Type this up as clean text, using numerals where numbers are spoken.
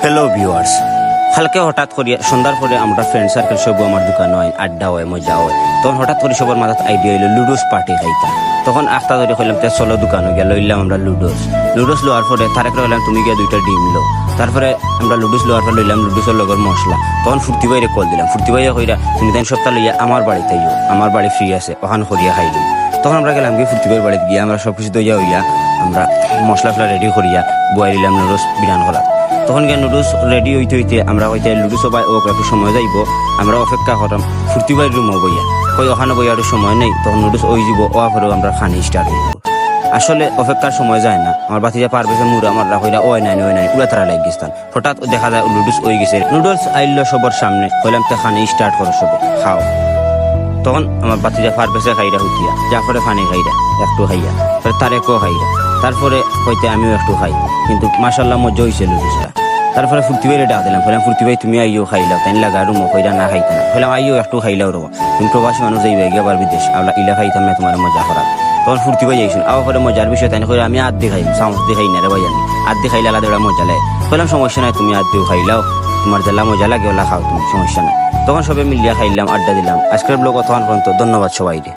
Hello viewers, কালকে হঠাৎ করিয়া সন্ধ্যার পরে আমরা ফ্রেন্ড সার্কেল সব আমার দোকান হয়, আড্ডা হয়, মজা হয়। তখন হঠাৎ করে সবার মাথাত আইডিয়া হইলো লুডোস পার্টি খাইতা। তখন আখতা ধরে কইলাম তে চলো দোকানে গিয়ে লইলাম আমরা লুডোস লওয়ার পরে তারেক হইলাম তুমি গিয়ে 2টা ডিম লো। তারপরে আমরা লুডোস লওয়ার পর লইলাম লুডোসের লগর মশলা। তখন ফুর্তি বাইরে কল দিলাম, ফুর্তি বাইরে কইরা তুমি তাই সপ্তাহ লইয়া আমার বাড়িতে আইও, আমার বাড়ি ফ্রি আছে, ওখানে করিয়া খাইলাম। তখন আমরা গেলাম গিয়ে ফুর্তি বাইরের বাড়িতে গিয়ে আমরা সব কিছু দইয়া হইয়া আমরা মশলা ফেলা রেডি করিয়া বয়াই দিলাম লুডোস বিরান করা। তখন গিয়ে নুডলস রেডি হইতে হইতে আমরা হইতে লুডুস বাই ও একটু সময় যাইব, আমরা অপেক্ষা করলাম ফুর্তি বাই রুমও বইয়া কই ওখানে বইয়া একটু সময় নেই। তখন নুডলস ওই যাব ওয়া পরেও আমরা খানি স্টার্ট হইব। আসলে অপেক্ষার সময় যায় না, আমার বাতিজা পার পেছে মুড় আমার রাখইলা ওই নাই পুরা তারা লাগ গেছেন। হঠাৎ দেখা যায় লুডুস ওই গেছে, নুডলস আইল সবার সামনে কইলাম তে খানি স্টার্ট করো সবে খাও। তখন আমার বাতিজা পার পেছে খাইরা হুতিয়া জাফরে ফানি খাইরা একটু খাইয়া তারেকও খাইরা, তারপরে হইতে আমিও একটু খাই, কিন্তু মাশাআল্লাহ মজা হইছে লুডুসটা। তারপরে ফুর্তি ভাইরে ডাক দিলাম, বললাম ফুর্তি ভাই তুমি আইও খাইলাও, তাই লাগা রুমো কইরা না খাইতে না, বললাম আইও একটু খাইলাও রো, তুমি প্রবাসী মানুষ যাইবে গেবার বিদেশ আল্লাহ ইলা খাইতাম না তোমার মজা করা। তখন ফুর্তি ভাই যাইছেন আবার পরে মজার বিষয় তাই কইরা আমি আধ খাই চামচ দিয়ে খাই না রে ভাই, আমি আধ খাইলে আলাদা মজা লাগে। বললাম সমস্যা নাই, তুমি আধ খাইলাও, তোমার জেলা মজা লাগে ওলা খাও তুমি, সমস্যা নাই। তখন সবাই মিলিয়া খাইলাম, আড্ডা দিলাম। আজকের ব্লগ অতক্ষণ পর্যন্ত, ধন্যবাদ সবাইকে।